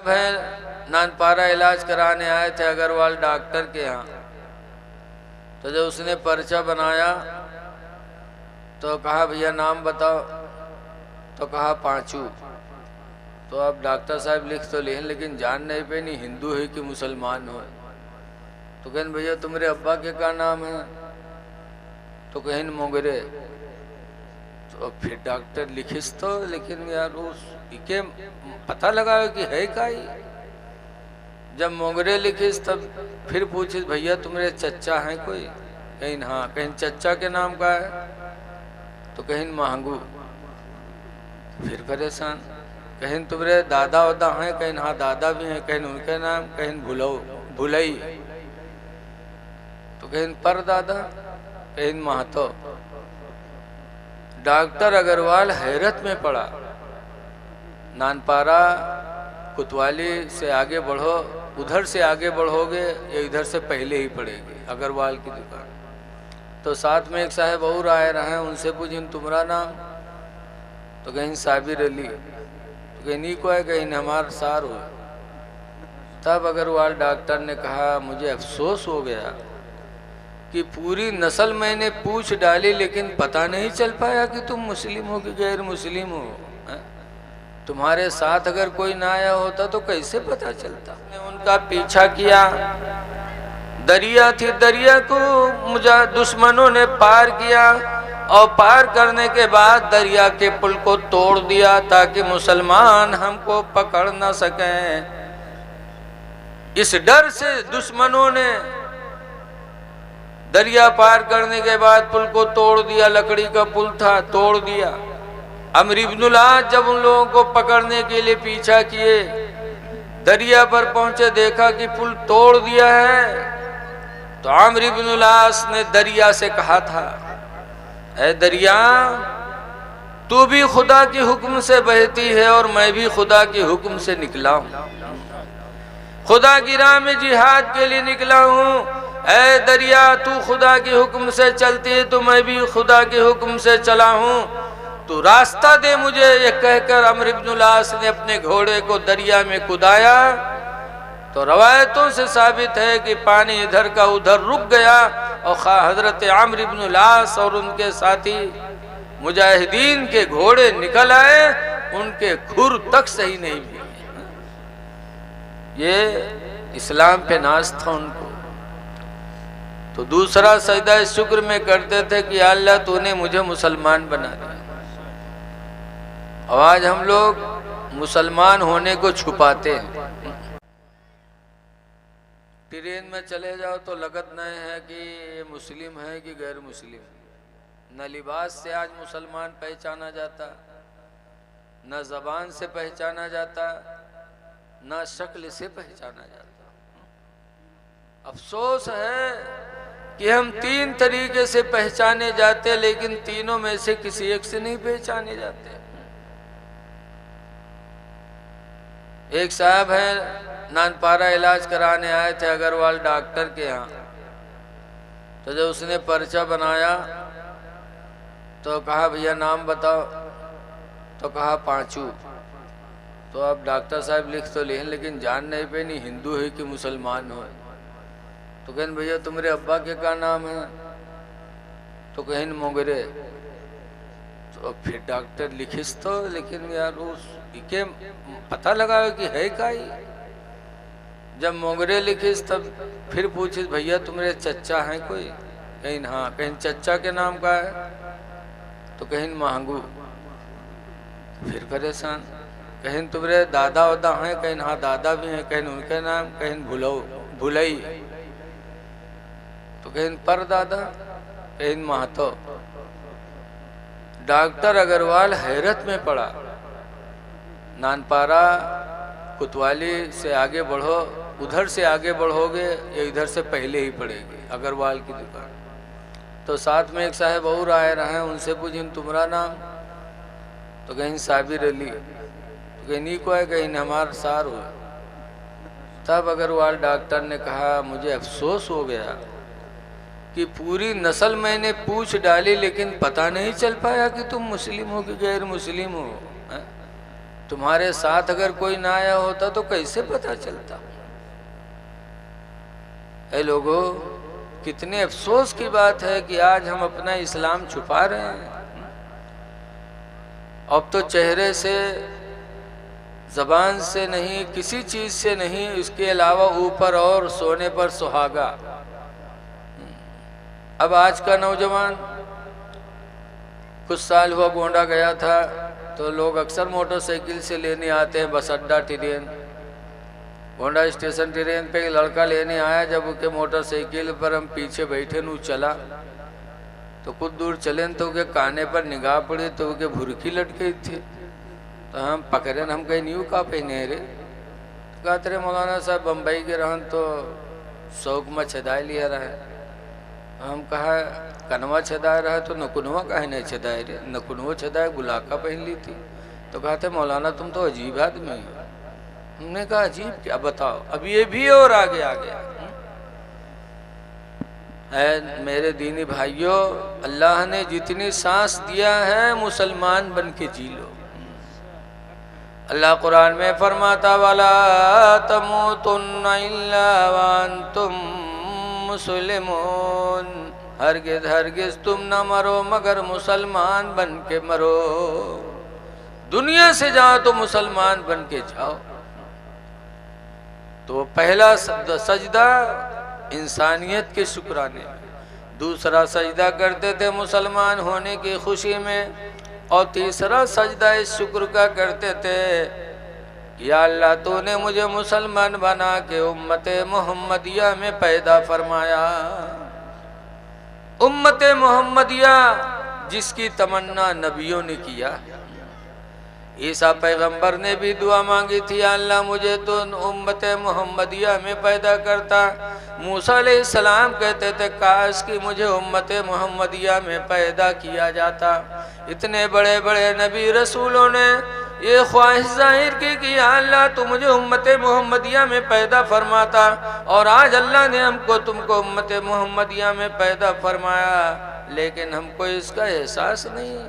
है नानपारा इलाज कराने आए थे अग्रवाल डॉक्टर के यहाँ। तो जब उसने पर्चा बनाया तो कहा भैया नाम बताओ, तो कहा पांचू। तो अब डॉक्टर साहब लिख तो लिखे लेकिन जान नहीं पे नहीं हिंदू है कि मुसलमान हो। तो कहन भैया तुम्हारे अब्बा के क्या नाम है? तो कहन मोगरे। तो फिर डॉक्टर लिखिस तो लेकिन यार उस के पता लगा कि है का ही। जब मोगरे लिखिस तब फिर पूछिस भैया तुम्हारे चच्चा हैं कोई? कहीं हाँ। कहीं चच्चा के नाम का है? तो कहीं महंगू। फिर परेशान। कहीं तुम्हारे दादा वादा हैं? कहीं हाँ दादा भी हैं। कहीं उनके नाम? कहीं भुलई। तो कहीं पर दादा, कहीं महतो। डॉक्टर अग्रवाल हैरत में पड़ा। नानपारा कोतवाली से आगे बढ़ो, उधर से आगे बढ़ोगे या इधर से पहले ही पड़ेगी अग्रवाल की दुकान। तो साथ में एक साहब और आए रहे, उनसे पूछिन तुम्हारा नाम? तो कहीं साबिर अली। तो कहीं नहीं को है, कहीं हमार सार हो। तब अग्रवाल डॉक्टर ने कहा मुझे अफसोस हो गया कि पूरी नस्ल मैंने पूछ डाली लेकिन पता नहीं चल पाया कि तुम मुस्लिम हो कि गैर मुस्लिम हो। तुम्हारे साथ अगर कोई ना आया होता तो कैसे पता चलता? उनका पीछा किया। दरिया थी, दरिया को मुझे दुश्मनों ने पार किया और पार करने के बाद दरिया के पुल को तोड़ दिया ताकि मुसलमान हमको पकड़ न सकें। इस डर से दुश्मनों ने दरिया पार करने के बाद पुल को तोड़ दिया। लकड़ी का पुल था, तोड़ दिया। अमर इब्नुल आस जब उन लोगों को पकड़ने के लिए पीछा किए, दरिया पर पहुंचे, देखा कि पुल तोड़ दिया है। तो अमर इब्नुल आस ने दरिया से कहा था, ऐ दरिया तू भी खुदा के हुक्म से बहती है और मैं भी खुदा के हुक्म से निकला हूं, खुदा की राह में जिहाद के लिए निकला हूं। ऐ दरिया तू खुदा के हुक्म से चलती है तो मैं भी खुदा के हुक्म से चला हूं, तू रास्ता दे मुझे। ये कहकर अमर इब्नुल आस ने अपने घोड़े को दरिया में कुदाया। तो रवायतों से साबित है कि पानी इधर का उधर रुक गया और हजरत अमर इब्नुल आस और उनके साथी मुजाहिदीन के घोड़े निकल आए, उनके खुर तक सही नहीं मिले। ये इस्लाम पे नाज था उनको। तो दूसरा सजदा शुक्र में करते थे कि अल्लाह तूने मुझे मुसलमान बना दिया। और आज हम लोग मुसलमान होने को छुपाते हैं। ट्रेन में चले जाओ तो लगत नहीं है कि ये मुस्लिम है कि गैर मुस्लिम। न लिबास से आज मुसलमान पहचाना जाता, न जबान से पहचाना जाता, न शक्ल से पहचाना जाता। अफसोस है कि हम तीन तरीके से पहचाने जाते लेकिन तीनों में से किसी एक से नहीं पहचाने जाते। एक साहब है नानपारा इलाज कराने आए थे अग्रवाल डॉक्टर के यहाँ। तो जब उसने पर्चा बनाया तो कहा भैया नाम बताओ, तो कहा पांचू। तो अब डॉक्टर साहब लिख तो लिखे लेकिन जान नहीं पे नहीं हिंदू है कि मुसलमान हो। तो कहन भैया तुम्हारे अब्बा के क्या नाम है? तो कहन मोगरे। तो फिर डॉक्टर लिखिस तो लेकिन यार उस के पता लगा कि है का ही। जब मोगरे लिखिस तब फिर पूछिस भैया तुम्हारे चच्चा हैं कोई? कहीं हाँ। कहीं चच्चा के नाम का है? तो कहीं महंगू। फिर परेशान। कहीं तुम्हारे दादा वादा हैं? कहीं हाँ दादा भी हैं। कहीं उनके नाम? कहीं भुलई। तो कहीं पर दादा, कहीं महतो। डॉक्टर अग्रवाल हैरत में पड़ा। नानपारा कोतवाली से आगे बढ़ो, उधर से आगे बढ़ोगे या इधर से पहले ही पड़ेगी अग्रवाल की दुकान। तो साथ में एक साहब और आए रहे, उनसे पूछिन तुम्हारा नाम? तो कहीं साबिर अली। तो कहीं नहीं को है, कहीं हमार सार हो। तब अग्रवाल डॉक्टर ने कहा मुझे अफसोस हो गया कि पूरी नस्ल मैंने पूछ डाली लेकिन पता नहीं चल पाया कि तुम मुस्लिम हो कि गैर मुस्लिम हो। तुम्हारे साथ अगर कोई ना आया होता तो कैसे पता चलता। ऐ लोगों, कितने अफसोस की बात है कि आज हम अपना इस्लाम छुपा रहे हैं। अब तो चेहरे से, जबान से नहीं, किसी चीज से नहीं, इसके अलावा ऊपर और सोने पर सुहागा। अब आज का नौजवान, कुछ साल हुआ गोंडा गया था तो लोग अक्सर मोटरसाइकिल से लेने आते हैं, बस अड्डा ट्रेन, गोंडा स्टेशन ट्रेन पे एक लड़का लेने आया। जब उसके मोटरसाइकिल पर हम पीछे बैठे नू चला तो कुछ दूर चले तो के काने पर निगाह पड़ी तो के भुरकी लटके थे। तो हम पकड़े, हम कहीं न्यू का पहने रे, तो कहा तेरे मौलाना साहब बम्बई के रहन तो शौक में छदाए लिया रहे। हम कहा कनवा छदाए रहा तो नकुनवा काहे नहीं छदाए रे, नकुनवा छदाए गुलाका पहन ली थी। तो कहा थे मौलाना तुम तो अजीब आदमी हो। हमने कहा अजीब क्या, बताओ। अब ये भी और आगे आ गया है। मेरे दीनी भाइयों, अल्लाह ने जितनी सांस दिया है मुसलमान बन के जी लो। अल्लाह कुरान में फरमाता वाला तमूतुन्ना इल्ला वअंतुम मुस्लिमून, हरगिज़ हरगिज़ तुम न मरो मगर मुसलमान बन के मरो। दुनिया से जाओ तो मुसलमान बन के जाओ। तो पहला सजदा इंसानियत के शुक्राने में, दूसरा सजदा करते थे मुसलमान होने की खुशी में, और तीसरा सजदा इस शुक्र का करते थे या अल्लाह तूने मुझे मुसलमान बना के उम्मते मोहम्मदिया में पैदा फरमाया। उम्मते मोहम्मदिया जिसकी तमन्ना नबियों ने किया। ईसा पैगंबर ने भी दुआ मांगी थी, अल्लाह मुझे तो उम्मते मोहम्मदिया में पैदा करता। मूसा अलैहिस्सलाम कहते थे काश कि मुझे उम्मते मोहम्मदिया में पैदा किया जाता। इतने बड़े बड़े नबी रसूलों ने ये ख्वाहिश जाहिर की कि अल्लाह तू मुझे उम्मते मोहम्मदिया में पैदा फरमाता, और आज अल्लाह ने हमको तुमको उम्मते मोहम्मदिया में पैदा फरमाया, लेकिन हमको इसका एहसास नहीं।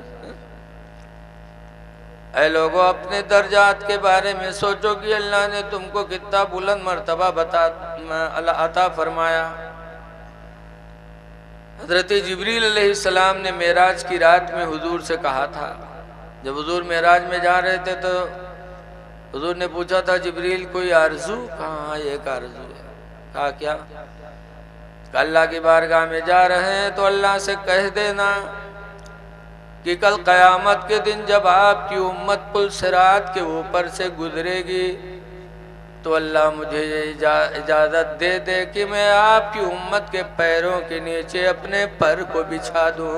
ऐ लोगों, अपने दर्जात के बारे में सोचो कि अल्लाह ने तुमको कितना बुलंद मर्तबा अता फरमाया। हजरत जिब्रील अलैहिस्सलाम ने मेराज की रात में हुजूर से कहा था, जब हुजूर मेराज में जा रहे थे तो हुजूर ने पूछा था जिब्रील कोई आरजू? कहा एक आरजू है। कहा क्या? अल्लाह की बारगाह में जा रहे हैं तो अल्लाह से कह देना कि कल क़यामत के दिन जब आपकी उम्मत पुल सिरात के ऊपर से गुजरेगी तो अल्लाह मुझे ये इजाज़त दे दे कि मैं आपकी उम्मत के पैरों के नीचे अपने पर को बिछा दूं।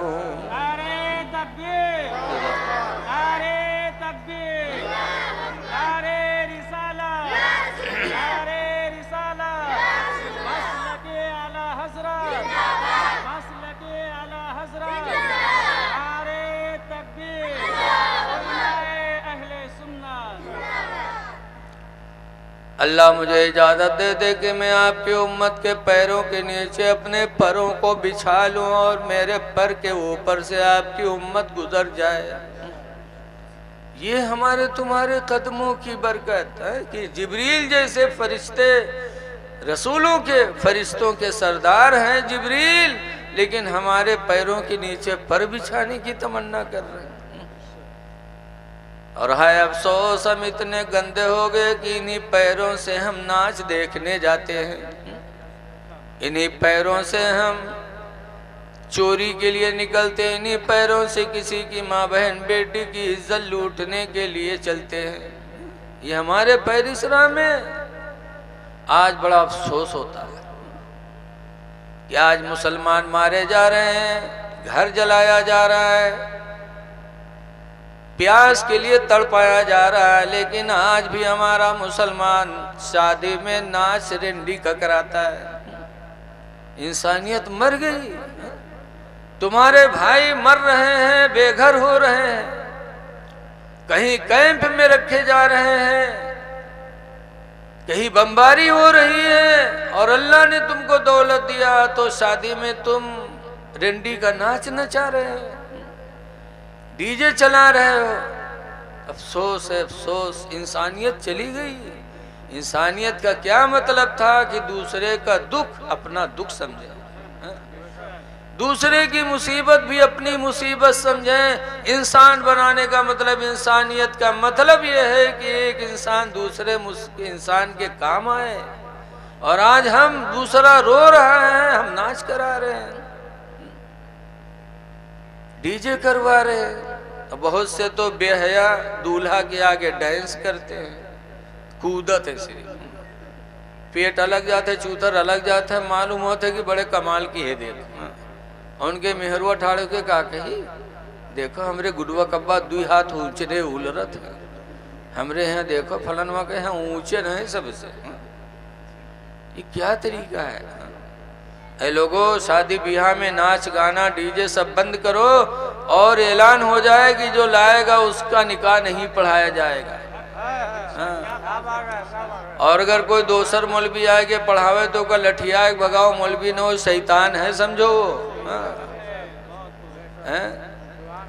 अल्लाह मुझे इजाज़त दे दे कि मैं आपकी उम्मत के पैरों के नीचे अपने परों को बिछा लूं और मेरे पर के ऊपर से आपकी उम्मत गुजर जाए। ये हमारे तुम्हारे कदमों की बरकत है कि जिब्रील जैसे फरिश्ते, रसूलों के फरिश्तों के सरदार हैं जिब्रील, लेकिन हमारे पैरों के नीचे पर बिछाने की तमन्ना कर रहे हैं। और हाय अफसोस, हम इतने गंदे हो गए कि इन्हीं पैरों से हम नाच देखने जाते हैं, इन्हीं पैरों से हम चोरी के लिए निकलते हैं, इन्हीं पैरों से किसी की माँ बहन बेटी की इज्जत लूटने के लिए चलते हैं। ये हमारे पैर इसरा में। आज बड़ा अफसोस होता है कि आज मुसलमान मारे जा रहे हैं, घर जलाया जा रहा है, प्यास के लिए तड़पाया जा रहा है, लेकिन आज भी हमारा मुसलमान शादी में नाच रेंडी का कराता है। इंसानियत मर गई। तुम्हारे भाई मर रहे हैं, बेघर हो रहे हैं, कहीं कैंप में रखे जा रहे हैं, कहीं बमबारी हो रही है, और अल्लाह ने तुमको दौलत दिया तो शादी में तुम रेंडी का नाच नचा रहे हो, डीजे चला रहे हो। अफसोस है अफसोस, इंसानियत चली गई। इंसानियत का क्या मतलब था कि दूसरे का दुख अपना दुख समझे, दूसरे की मुसीबत भी अपनी मुसीबत समझें। इंसान बनाने का मतलब, इंसानियत का मतलब यह है कि एक इंसान दूसरे इंसान के काम आए। और आज हम दूसरा रो रहा है, हम नाच करा रहे हैं, डीजे करवा रहे हैं। बहुत से तो बेहया दूल्हा के आगे डांस करते हैं, कूदत है, सिर्फ पेट अलग जाता है, चूतर अलग जाता है, मालूम होता है कि बड़े कमाल की है। देखो उनके मेहरुआ ठाड़े के का कही, देखो हमरे गुडवा कब्बा 2 हाथ ऊंचे उलरत है, हमरे यहाँ देखो फलनवा के यहाँ ऊंचे नहीं सबसे। ये क्या तरीका है? ऐ लोगों, शादी ब्याह में नाच गाना डीजे सब बंद करो और ऐलान हो जाए कि जो लाएगा उसका निकाह नहीं पढ़ाया जाएगा। और अगर कोई दोसर मौलवी आए के पढ़ावे तो का लठिया भगाओ, मौलवी न हो शैतान है समझो।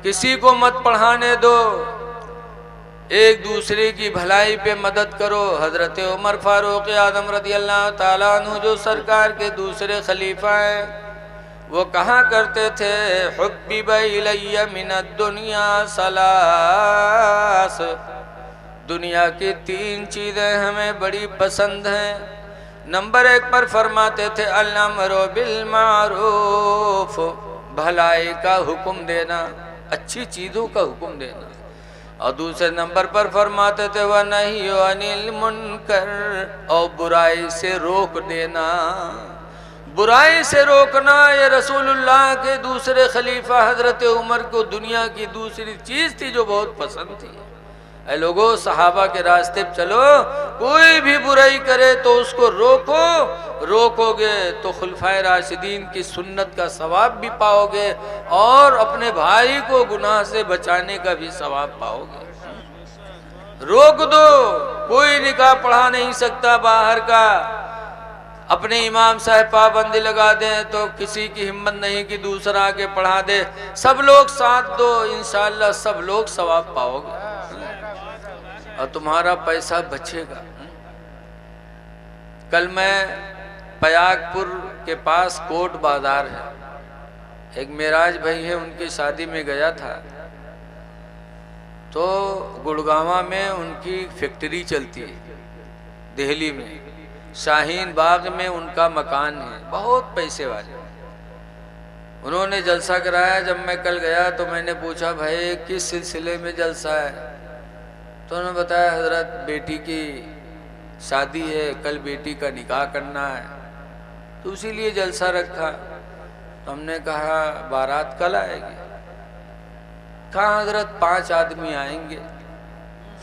किसी को मत पढ़ाने दो, एक दूसरे की भलाई पे मदद करो। हजरत उमर फारूक आजम रज़ी अल्लाह ताला अन्हु जो सरकार के दूसरे खलीफा हैं, वो कहा करते थे, हुब्बिब इलैया मिनद दुनिया सलास, दुनिया की 3 चीजें हमें बड़ी पसंद हैं। नंबर 1 पर फरमाते थे अल-अम्रु बिल मारूफ, भलाई का हुक्म देना, अच्छी चीजों का हुक्म देना। और दूसरे नंबर पर फरमाते थे वह नहीं अनिल मुनकर, और बुराई से रोक देना। बुराई से रोकना ये रसूलुल्लाह के दूसरे खलीफा हजरत उमर को दुनिया की दूसरी चीज थी जो बहुत पसंद थी। ऐ लोगों, सहाबा के रास्ते पे चलो, कोई भी बुराई करे तो उसको रोको, रोकोगे तो खुलफाए राशिदीन की सुन्नत का सवाब भी पाओगे और अपने भाई को गुनाह से बचाने का भी सवाब पाओगे। रोक दो, कोई निकाह पढ़ा नहीं सकता बाहर का। अपने इमाम साहब पाबंदी लगा दें तो किसी की हिम्मत नहीं कि दूसरा आके पढ़ा दे। सब लोग साथ दो, इंशाअल्लाह सब लोग सवाब पाओगे और तुम्हारा पैसा बचेगा। कल मैं पयागपुर के पास कोट बाजार है, एक मेराज भाई है, उनकी शादी में गया था। तो गुड़गावा में उनकी फैक्ट्री चलती है, दिल्ली में शाहीन बाग में उनका मकान है, बहुत पैसे वाले। उन्होंने जलसा कराया। जब मैं कल गया तो मैंने पूछा, भाई किस सिलसिले में जलसा है? तो उन्होंने बताया, हजरत बेटी की शादी है, कल बेटी का निकाह करना है, तो इसीलिए जलसा रखा। तो हमने कहा बारात कल आएगी? कहा हजरत 5 आदमी आएंगे,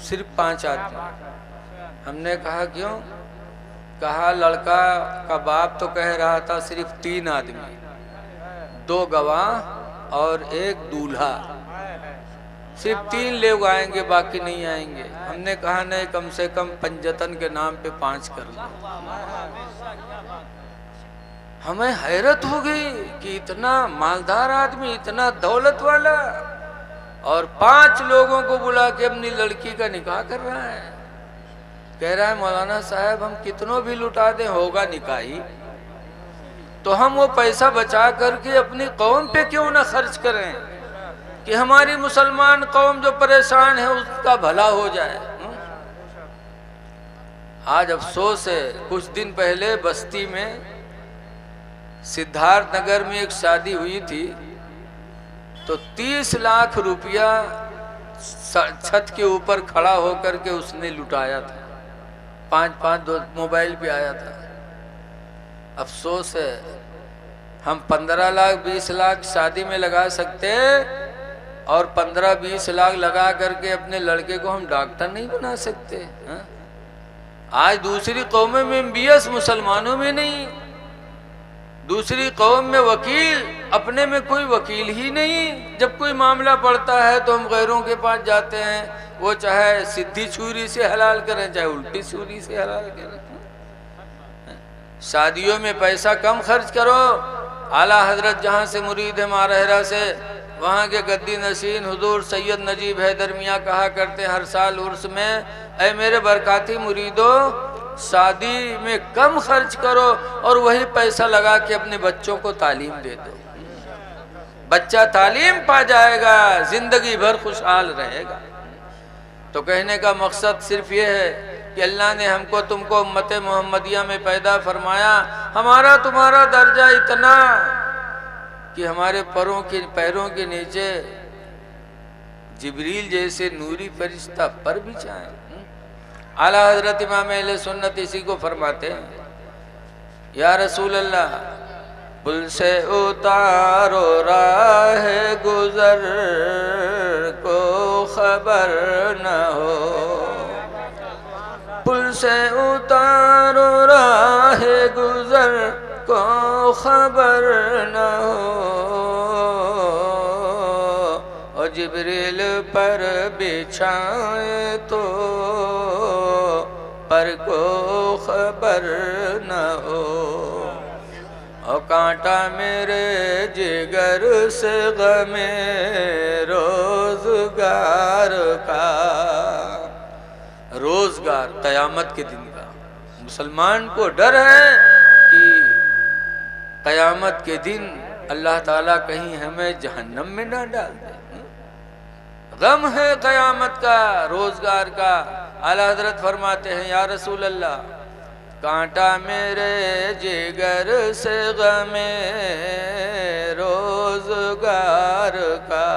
सिर्फ 5 आदमी। हमने कहा क्यों? कहा लड़का का बाप तो कह रहा था सिर्फ 3 आदमी, 2 गवाह और 1 दूल्हा, सिर्फ 3 लोग आएंगे, बाकी नहीं आएंगे। हमने कहा नहीं, कम से कम पंजतन के नाम पे 5 कर लो। हमें हैरत हो गई कि इतना मालदार आदमी, इतना दौलत वाला, और 5 लोगों को बुला के अपनी लड़की का निकाह कर रहा है। कह रहा है मौलाना साहब हम कितनों भी लुटा दें होगा निकाह ही, तो हम वो पैसा बचा करके अपनी कौम पे क्यों ना खर्च करें कि हमारी मुसलमान कौम जो परेशान है उसका भला हो जाए। आज अफसोस है, कुछ दिन पहले बस्ती में सिद्धार्थ नगर में एक शादी हुई थी, तो 30 लाख रुपया छत के ऊपर खड़ा होकर के उसने लुटाया था। 5-5 मोबाइल पे आया था। अफसोस है, हम 15 लाख 20 लाख शादी में लगा सकते और 15-20 लाख लगा करके अपने लड़के को हम डॉक्टर नहीं बना सकते हा? आज दूसरी कौमों में MBS, मुसलमानों में नहीं। दूसरी कौम में वकील, अपने में कोई वकील ही नहीं। जब कोई मामला पड़ता है तो हम गैरों के पास जाते हैं, वो चाहे सीधी छुरी से हलाल करें चाहे उल्टी छुरी से हलाल करें। शादियों में पैसा कम खर्च करो। आला हजरत जहाँ से मुरीद है मारहरा से, वहाँ के गद्दी नशीन हुजूर सैयद नजीब हैदर मियाँ कहा करते हर साल उर्स में, ऐ मेरे बरकाती मुरीदों, शादी में कम खर्च करो और वही पैसा लगा के अपने बच्चों को तालीम दे दो। बच्चा तालीम पा जाएगा, जिंदगी भर खुशहाल रहेगा। तो कहने का मकसद सिर्फ ये है कि अल्लाह ने हमको तुमको उम्मत मोहम्मदिया में पैदा फरमाया। हमारा तुम्हारा दर्जा इतना कि हमारे पैरों के नीचे जिब्रील जैसे नूरी फरिश्ता पर भी जाए। आला हजरत इमाम अहले सुन्नत इसी को फरमाते हैं, या रसूल अल्लाह, पुल से उतारो राह गुजर को खबर न हो, पुल से उतारो राह गुजर को खबर न हो, और जिब्रील पर बिछाए तो पर को खबर न हो, और कांटा मेरे जिगर से गमे रोजगार का, रोजगार कयामत के दिन का। मुसलमान को डर है कि कयामत के दिन अल्लाह ताला कहीं हमें जहन्नम में ना डाल दे। गम है कयामत का, रोजगार का। आला हजरत फरमाते हैं, या रसूल अल्लाह, कांटा मेरे जिगर से गमे रोजगार का,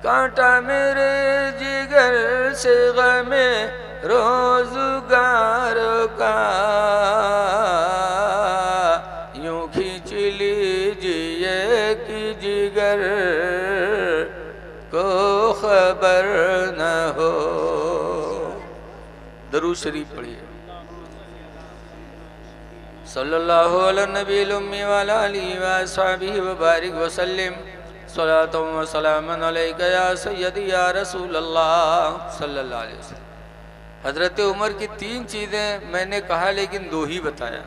कांटा मेरे जिगर से गमे रोजगार का, यूं खींच लीजिए कि जिगर को खबर न हो। दरूद शरीफ पढ़िए। सल्लल्लाहु अलैहि नबील उम्मी व अला आलिहि व अस्हाबिहि व बारिक व सल्लिम सलातो व सलामन अलैका या सय्यदी या रसूल अल्लाह सल्लल्लाहु अलैहि वसल्लम। हजरत उमर की 3 चीज़ें मैंने कहा लेकिन 2 ही बताया।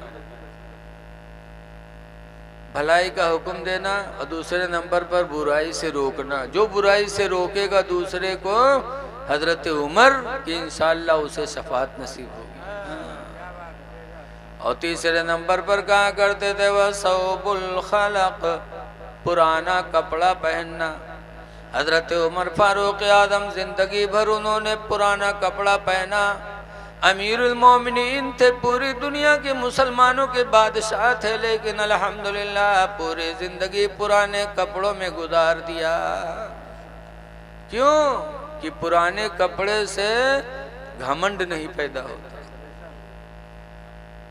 भलाई का हुक्म देना और दूसरे नंबर पर बुराई से रोकना। जो बुराई से रोकेगा दूसरे को, हजरत उमर की इंशाअल्लाह उसे शफाअत नसीब होगी। और तीसरे नंबर पर कहा करते थे, वह सौबुल खलक, पुराना कपड़ा पहनना। हजरत उमर फारूक आदम जिंदगी भर उन्होंने पुराना कपड़ा पहना। अमीरुल मोमिनीन थे, पूरी दुनिया के मुसलमानों के बादशाह थे, लेकिन अल्हम्दुलिल्लाह पूरी जिंदगी पुराने कपड़ों में गुजार दिया। क्यों? कि पुराने कपड़े से घमंड नहीं पैदा होता,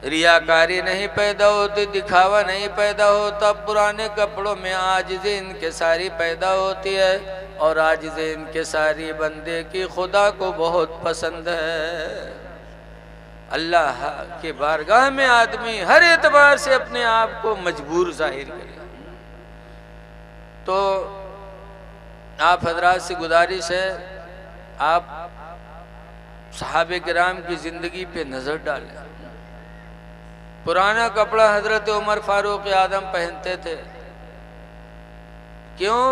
रियाकारी नहीं पैदा होती, दिखावा नहीं पैदा होता। पुराने कपड़ों में आजिज़ी इनकिसारी पैदा होती है, और आजिज़ी इनकिसारी बंदे की खुदा को बहुत पसंद है। अल्लाह के बारगाह में आदमी हर एतबार से अपने आप को मजबूर जाहिर करे। तो आप हजरात से गुजारिश है, आप सहाबे किराम की जिंदगी पे नजर डालें। पुराना कपड़ा हजरत उमर फारूक आदम पहनते थे। क्यों?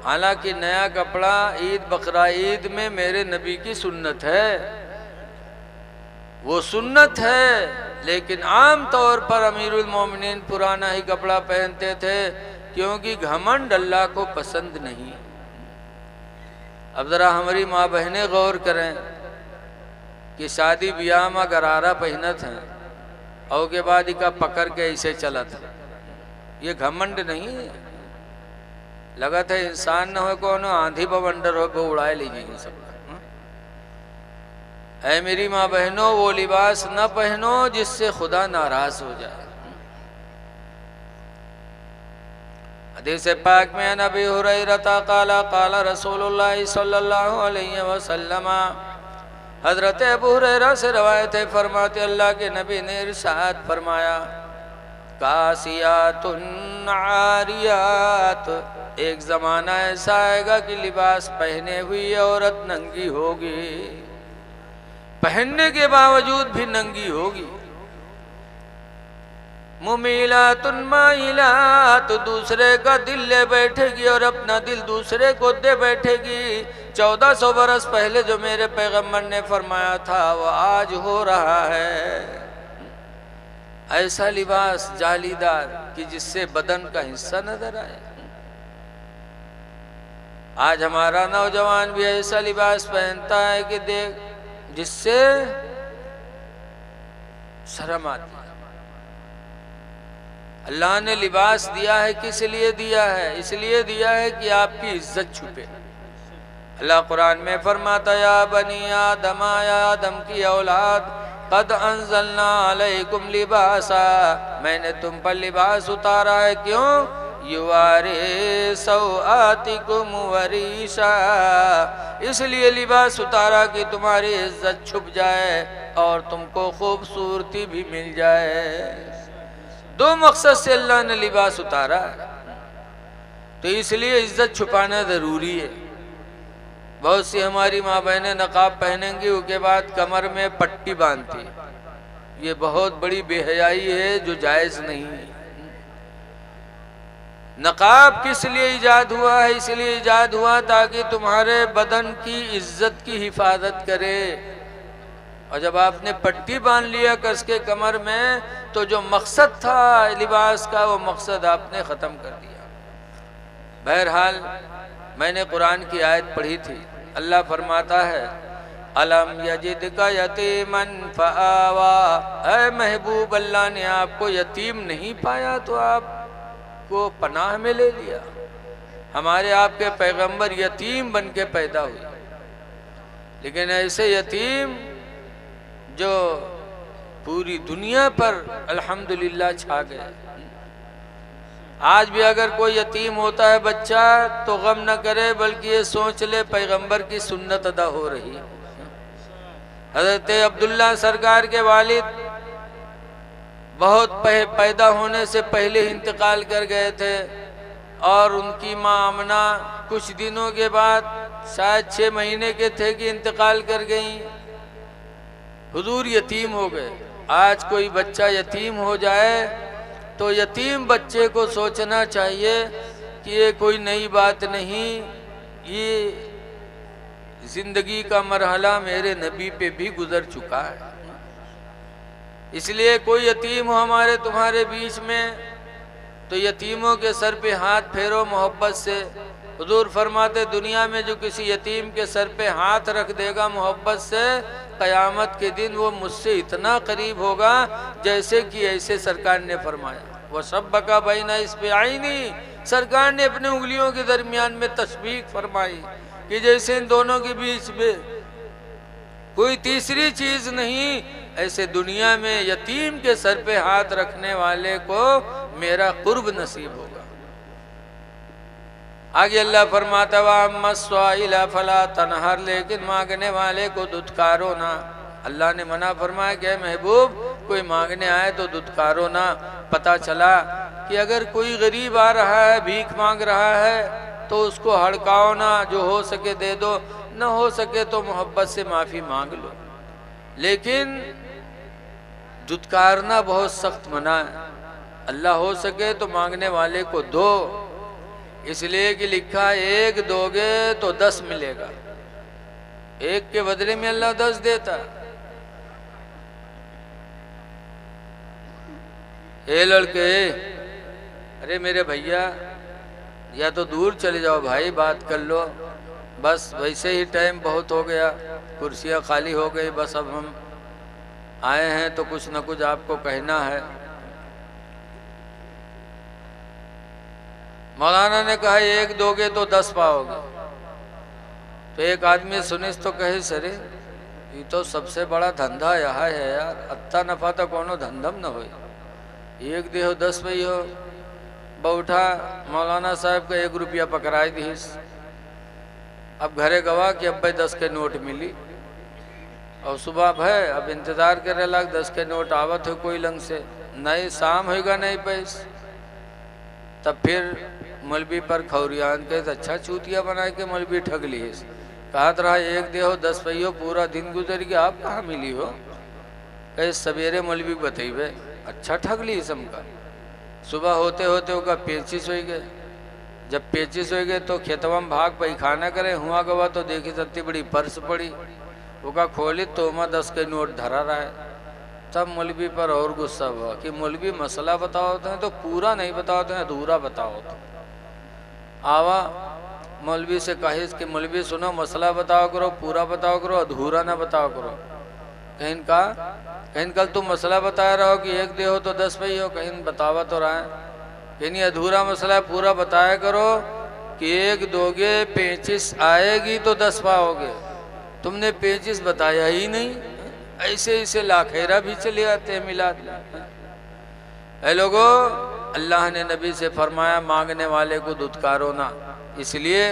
हालांकि नया कपड़ा ईद बकरा ईद में मेरे नबी की सुन्नत है, वो सुन्नत है, लेकिन आम तौर पर अमीरुल मोमिनीन पुराना ही कपड़ा पहनते थे, क्योंकि घमंड अल्लाह को पसंद नहीं। अब जरा हमारी माँ बहनें गौर करें कि शादी ब्याह में गरारा पहनत हैं और के बाद इका पकड़ के ऐसे चला था। ये घमंड नहीं है, लगा था इंसान न हो को आंधी बवंडर हो को उड़ाए लीजिए सब। ऐ मेरी माँ बहनों, वो लिबास न पहनो जिससे खुदा नाराज हो जाए। हदीस पाक में नबी हुरैरा क़ाला क़ाला रसूलुल्लाह सल्लल्लाहु अलैहि वसल्लम, हजरत अबू हुरैरा से रवायत है, फरमाते अल्लाह के नबी ने इरशाद फरमाया, कासियातुन आरियात, एक ज़माना ऐसा आएगा कि लिबास पहने हुई औरत नंगी होगी, पहनने के बावजूद भी नंगी होगी। मुमीलातुन माइलात, दूसरे का दिल ले बैठेगी और अपना दिल दूसरे को दे बैठेगी। 1400 बरस पहले जो मेरे पैगंबर ने फरमाया था वो आज हो रहा है। ऐसा लिबास जालीदार कि जिससे बदन का हिस्सा नजर आए। आज हमारा नौजवान भी ऐसा लिबास पहनता है कि देख जिससे शर्म आती है। अल्लाह ने लिबास दिया है किस लिए दिया है? इसलिए दिया है कि आपकी इज्जत छुपे। अल्लाह कुरान में फरमाता या बनी आदम, या आदम की औलाद, कद अंज़लना अलैकुम लिबासा, मैंने तुम पर लिबास उतारा है। क्यों? युवारे सौआतिकुम वरीशा, इसलिए लिबास उतारा कि तुम्हारी इज्जत छुप जाए और तुमको खूबसूरती भी मिल जाए। दो मकसद से अल्लाह ने लिबास उतारा है, तो इसलिए इज्जत छुपाना जरूरी है। बहुत सी हमारी माँ बहनें नकाब पहनेंगी, उसके बाद कमर में पट्टी बांधती, ये बहुत बड़ी बेहयाई है जो जायज नहीं है। नकाब किस लिए इजाद हुआ है? इसलिए इजाद हुआ ताकि तुम्हारे बदन की इज्जत की हिफाजत करे। और जब आपने पट्टी बांध लिया कस के कमर में, तो जो मकसद था लिबास का वो मकसद आपने ख़त्म कर दिया। बहरहाल मैंने कुरान की आयत पढ़ी थी, अल्लाह फरमाता है अलम यजिदका यतीमन फआवा, ऐ महबूब अल्लाह ने आपको यतीम नहीं पाया तो आपको पनाह में ले लिया। हमारे आपके पैगंबर यतीम बन के पैदा हुए, लेकिन ऐसे यतीम जो पूरी दुनिया पर अल्हम्दुलिल्लाह छा गए। आज भी अगर कोई यतीम होता है बच्चा तो गम न करे, बल्कि ये सोच ले पैगंबर की सुन्नत अदा हो रही है। हज़रत अब्दुल्ला सरकार के वालिद बहुत पैदा होने से पहले ही इंतकाल कर गए थे, और उनकी माँ आमना कुछ दिनों के बाद, शायद 6 महीने के थे कि इंतकाल कर गई। हुजूर यतीम हो गए। आज कोई बच्चा यतीम हो जाए तो यतीम बच्चे को सोचना चाहिए कि ये कोई नई बात नहीं, ये जिंदगी का मरहला मेरे नबी पे भी गुजर चुका है। इसलिए कोई यतीम हो हमारे तुम्हारे बीच में तो यतीमों के सर पे हाथ फेरो मोहब्बत से। हुजूर फरमाते दुनिया में जो किसी यतीम के सर पे हाथ रख देगा मोहब्बत से, क़यामत के दिन वो मुझसे इतना करीब होगा जैसे कि ऐसे सरकार ने फरमाया वह सब बका बैना इस पे आईनी, सरकार ने अपने उंगलियों के दरमियान में तशबीह फरमाई कि जैसे इन दोनों के बीच में कोई तीसरी चीज नहीं, ऐसे दुनिया में यतीम के सर पे हाथ रखने वाले को मेरा कुर्ब नसीब होगा। आगे अल्लाह फरमाता वाइला फला तनहर, लेकिन मांगने वाले को दुत्कारो ना। अल्लाह ने मना फरमाया कि महबूब कोई मांगने आए तो दुत्कारो ना। पता चला कि अगर कोई गरीब आ रहा है, भीख मांग रहा है, तो उसको हड़काओ ना, जो हो सके दे दो, न हो सके तो मोहब्बत से माफ़ी मांग लो। लेकिन दुत्कारना बहुत सख्त मना है। अल्लाह हो सके तो मांगने वाले को दो, इसलिए कि लिखा एक दोगे तो 10 मिलेगा, एक के बदले में अल्लाह 10 देता। ए लड़के, अरे मेरे भैया, या तो दूर चले जाओ भाई, बात कर लो, बस वैसे ही टाइम बहुत हो गया, कुर्सियाँ खाली हो गई, बस अब हम आए हैं तो कुछ न कुछ आपको कहना है। मौलाना ने कहा एक दोगे तो 10 पाओगे। तो एक आदमी सुनिस तो कहे सरे ये तो सबसे बड़ा धंधा यह है यार, अत्ता नफा तो कोनो धंधम न हो, एक दे हो 10 में हो। बैठा मौलाना साहब का 1 रुपया पकड़ाई दीस। अब घरे गवा कि अब भाई 10 के नोट मिली, और सुबह भाई अब इंतजार करे लग 10 के नोट आवत हो कोई लंग से, नहीं शाम होगा नहीं पैस। तब फिर मौलवी पर खौरियान के अच्छा चूतिया बना के मौलवी ठग ली। कहा रहा एक दे हो 10 पैयो, पूरा दिन गुजर गया, आप कहाँ मिली हो? कहे सवेरे मौलवी बतेबे। अच्छा ठग ली इसम का। सुबह होते होते ओका पेचिस हो गए। जब पेचिस हो गए तो खेतवा में भाग पई खाना करे हुआ गवा तो देखी सत्ती बड़ी पर्स पड़ी। ओका खोली तो वहाँ 10 के नोट धरा रहा है। तब मौलवी पर और गुस्सा हुआ कि मौलवी मसला बताओते हैं तो पूरा नहीं बताओते हैं, अधूरा बताओ। तो आवा मौलवी से कहिस कि मौलवी सुनो, मसला बताओ करो, पूरा बताओ करो, अधूरा ना बताओ करो। कहीं कल तुम मसला बता रहे हो कि 1 दे हो तो 10 पई हो, कहीं बतावा तो रहा है। कहीं अधूरा मसला है, पूरा बताया करो कि 1 दोगे 25 आएगी तो 10 पाओगे। तुमने 25 बताया ही नहीं। ऐसे लाखेरा भी चले आते हैं मिलाद में। ऐ लोगो, अल्लाह ने नबी से फरमाया मांगने वाले को दुत्कारो ना। इसलिए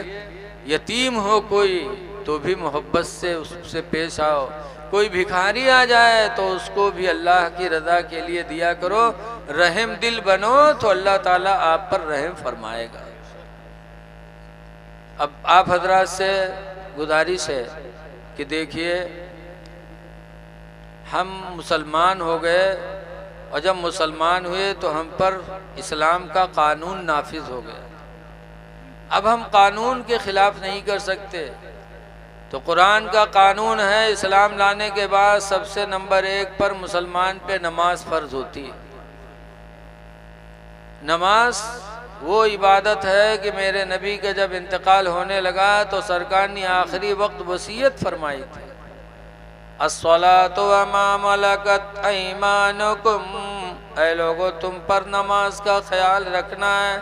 यतीम हो कोई तो भी मोहब्बत से उससे पेश आओ। कोई भिखारी आ जाए तो उसको भी अल्लाह की रजा के लिए दिया करो। रहम दिल बनो तो अल्लाह ताला आप पर रहम फरमाएगा। अब आप हजरात से गुजारिश है कि देखिए, हम मुसलमान हो गए और जब मुसलमान हुए तो हम पर इस्लाम का कानून नाफिज हो गया। अब हम कानून के खिलाफ नहीं कर सकते। तो कुरान का कानून है, इस्लाम लाने के बाद सबसे नंबर 1 पर मुसलमान पे नमाज फर्ज होती है। नमाज वो इबादत है कि मेरे नबी का जब इंतकाल होने लगा तो सरकार ने आखिरी वक्त वसीयत फरमाई थी, अस्सलातु व मा मलकत ऐमानुकुम, ऐ लोगो तुम पर नमाज का ख्याल रखना है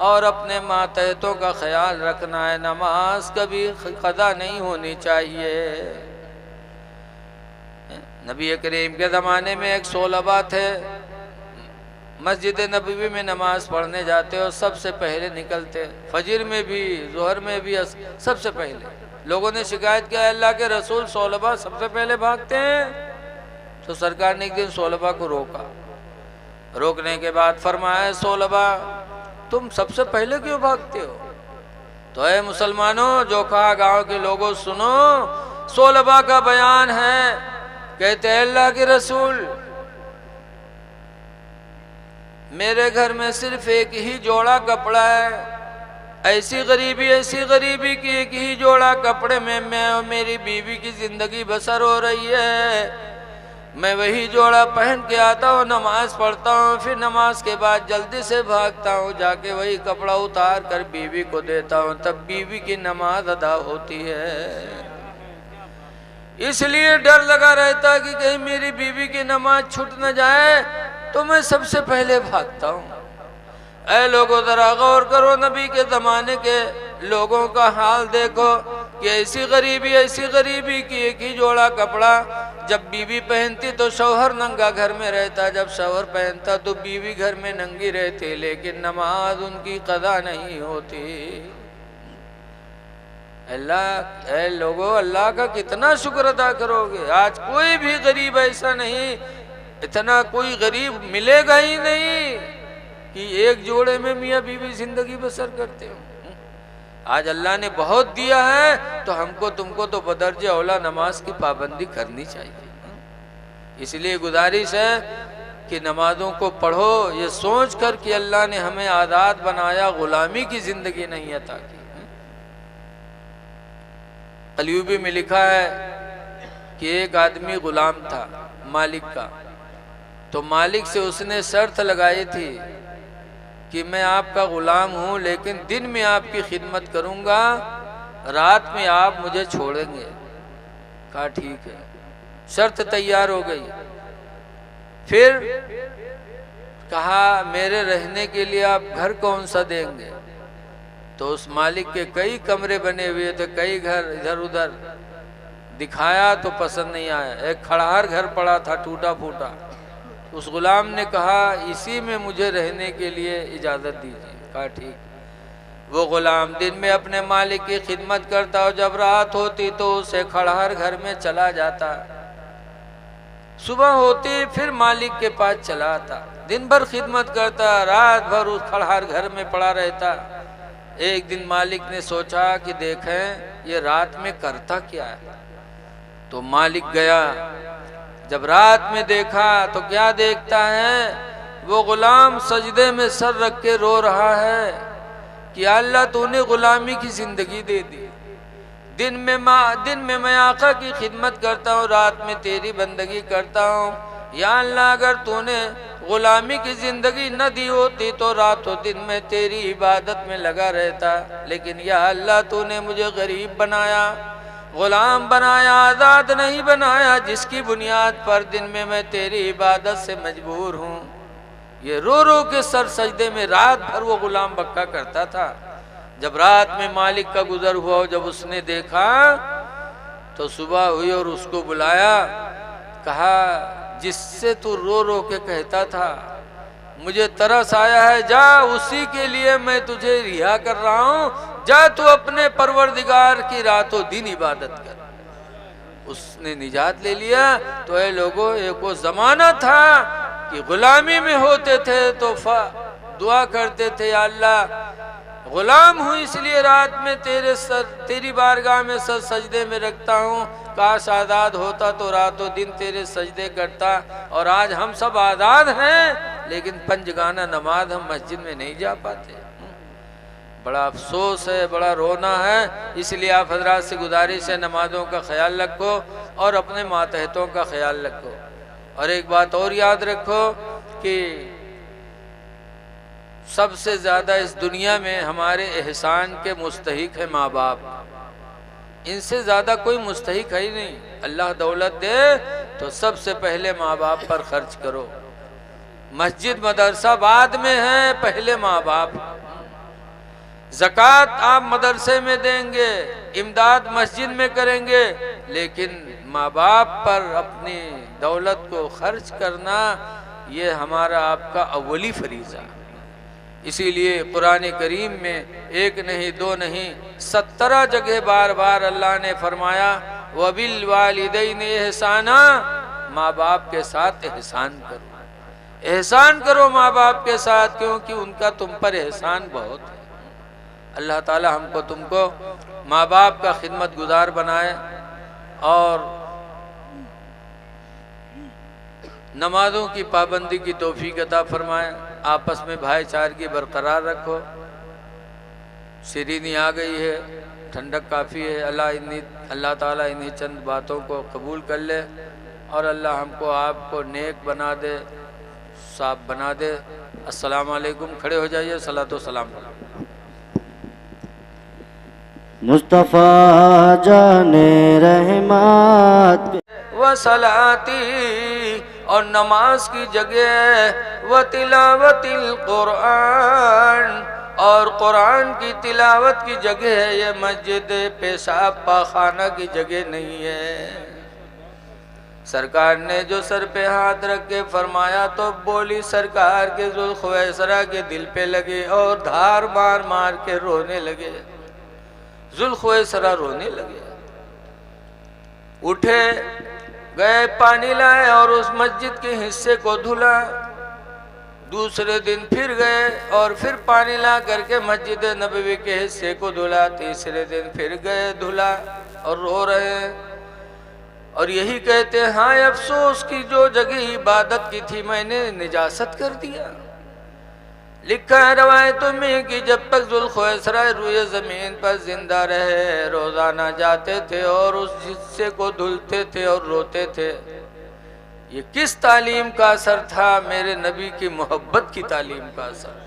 और अपने मातहतों का ख्याल रखना है। नमाज कभी कदा नहीं होनी चाहिए। नबी करीम के ज़माने में एक सोलबा थे, मस्जिद नबवी में नमाज पढ़ने जाते और सबसे पहले निकलते, फजर में भी जोहर में भी सबसे पहले। लोगों ने शिकायत किया अल्लाह के रसूल सोलबा सबसे पहले भागते हैं। तो सरकार ने एक दिन सोलबा को रोका। रोकने के बाद फरमाया सोलबा तुम सबसे पहले क्यों भागते हो? तो ऐ मुसलमानों, जोखा गांव के लोगों सुनो, सोलबा का बयान है। कहते हैं अल्लाह के रसूल मेरे घर में सिर्फ एक ही जोड़ा कपड़ा है। ऐसी गरीबी कि एक ही जोड़ा कपड़े में मैं और मेरी बीवी की जिंदगी बसर हो रही है। मैं वही जोड़ा पहन के आता हूँ, नमाज पढ़ता हूँ, फिर नमाज के बाद जल्दी से भागता हूँ, जाके वही कपड़ा उतार कर बीवी को देता हूँ, तब बीवी की नमाज अदा होती है। इसलिए डर लगा रहता है कि कहीं मेरी बीवी की नमाज छूट न जाए, तो मैं सबसे पहले भागता हूँ। ऐ लोगों जरा गौर करो, नबी के ज़माने के लोगों का हाल देखो कि ऐसी गरीबी कि एक ही जोड़ा कपड़ा। जब बीवी पहनती तो शौहर नंगा घर में रहता, जब शौहर पहनता तो बीवी घर में नंगी रहती, लेकिन नमाज उनकी कदा नहीं होती। अल्लाह, ऐ लोगों, अल्लाह का कितना शुक्र अदा करोगे। आज कोई भी गरीब ऐसा नहीं, इतना कोई गरीब मिलेगा ही नहीं कि एक जोड़े में मियाँ बीवी जिंदगी बसर करते हो। आज अल्लाह ने बहुत दिया है तो हमको तुमको तो बदर्जे औला नमाज की पाबंदी करनी चाहिए। इसलिए गुजारिश है कि नमाजों को पढ़ो ये सोच कर कि अल्लाह ने हमें आज़ाद बनाया, गुलामी की जिंदगी नहीं अता की। कलयुबी में लिखा है कि एक आदमी गुलाम था मालिक का, तो मालिक से उसने शर्त लगाई थी कि मैं आपका गुलाम हूँ, लेकिन दिन में आपकी खिदमत करूँगा, रात में आप मुझे छोड़ेंगे। कहा ठीक है, शर्त तैयार हो गई। फिर कहा मेरे रहने के लिए आप घर कौन सा देंगे? तो उस मालिक के कई कमरे बने हुए थे, कई घर इधर उधर दिखाया तो पसंद नहीं आया। एक खड़हार घर पड़ा था टूटा फूटा। उस गुलाम ने कहा इसी में मुझे रहने के लिए इजाज़त दीजिए। कहा ठीक। वो गुलाम दिन में अपने मालिक की खिदमत करता और जब रात होती तो उसे खड़हार घर में चला जाता। सुबह होती फिर मालिक के पास चला आता, दिन भर खिदमत करता, रात भर उस खड़हार घर में पड़ा रहता। एक दिन मालिक ने सोचा कि देखें ये रात में करता क्या है। तो मालिक गया, जब रात में देखा तो क्या देखता है, वो गुलाम सजदे में सर रख के रो रहा है कि अल्लाह तूने गुलामी की जिंदगी दे दी। दिन में मैं आका की खिदमत करता हूँ, रात में तेरी बंदगी करता हूँ। या अल्लाह अगर तूने गुलामी की जिंदगी न दी होती तो रातों दिन में तेरी इबादत में लगा रहता। लेकिन या अल्लाह तूने मुझे गरीब बनाया, गुलाम बनाया, आज़ाद नहीं बनाया, जिसकी बुनियाद पर दिन में मैं तेरी इबादत से मजबूर हूँ। ये रो रो के सर सजदे में रात भर वो गुलाम बक्का करता था। जब रात में मालिक का गुजर हुआ, जब उसने देखा तो सुबह हुई और उसको बुलाया, कहा जिससे तू रो रो के कहता था मुझे तरस आया है, जा उसी के लिए मैं तुझे रिहा कर रहा हूँ, जा तू अपने परवरदिगार की रातों दिन इबादत कर। उसने निजात ले लिया। तो ये लोगों, एक वो जमाना था कि गुलामी में होते थे तो दुआ करते थे, या अल्लाह गुलाम हूँ इसलिए रात में तेरी बारगाह में सर सजदे में रखता हूँ, काश आज़ाद होता तो रातों दिन तेरे सजदे करता। और आज हम सब आज़ाद हैं लेकिन पंजगाना नमाज हम मस्जिद में नहीं जा पाते। बड़ा अफसोस है, बड़ा रोना है। इसलिए आप हजरात से गुजारिश है, नमाजों का ख्याल रखो और अपने मातहतों का ख्याल रखो। और एक बात और याद रखो कि सबसे ज़्यादा इस दुनिया में हमारे एहसान के मुस्तहिक है माँ बाप। इनसे ज़्यादा कोई मुस्तहिक है ही नहीं। अल्लाह दौलत दे तो सबसे पहले माँ बाप पर खर्च करो। मस्जिद मदरसा बाद में है, पहले माँ बाप। ज़कात आप मदरसे में देंगे, इमदाद मस्जिद में करेंगे, लेकिन माँ बाप पर अपनी दौलत को खर्च करना ये हमारा आपका अव्वली फरीज़ा। इसीलिए कुरान करीम में एक नहीं दो नहीं 17 जगह बार बार अल्लाह ने फरमाया वबिल वालिदैन एहसाना, माँ बाप के साथ एहसान करो। एहसान करो माँ बाप के साथ, क्योंकि उनका तुम पर एहसान बहुत है। अल्लाह ताला हमको तुमको माँ बाप का खिदमत गुजार बनाए और नमाजों की पाबंदी की तौफीक अता फरमाए। आपस में भाईचारगी बरकरार रखो। शिरीनी आ गई है, ठंडक काफ़ी है। अल्लाह ताला इन्हीं चंद बातों को कबूल कर ले और अल्लाह हमको आपको नेक बना दे, साफ बना दे। अस्सलाम वालेकुम। खड़े हो जाइए, सलातो सलाम। मुस्तफ़ा जाने रहमत व सलाती, और नमाज की जगह व तिलावतिल कुरान, और कुरान की तिलावत की जगह है ये मस्जिद, पेशाब पाखाना की जगह नहीं है। सरकार ने जो सर पे हाथ रख के फरमाया तो बोली सरकार के जुल्खुवैसरा के दिल पे लगे और धार मार मार के रोने लगे। जुल्खुवैसरा रोने लगे, उठे गए, पानी लाए और उस मस्जिद के हिस्से को धुला। दूसरे दिन फिर गए और फिर पानी ला करके मस्जिद नबवी के हिस्से को धुला। तीसरे दिन फिर गए, धुला और रो रहे हैं और यही कहते हैं हाय अफसोस की जो जगह इबादत की थी मैंने निजासत कर दिया। लिखा है रवायतों में कि जब तक जुल्खुवैसरा रुए ज़मीन पर जिंदा रहे रोज़ाना जाते थे और उस हिस्से को धुलते थे और रोते थे। ये किस तालीम का असर था? मेरे नबी की मोहब्बत की तालीम का असर।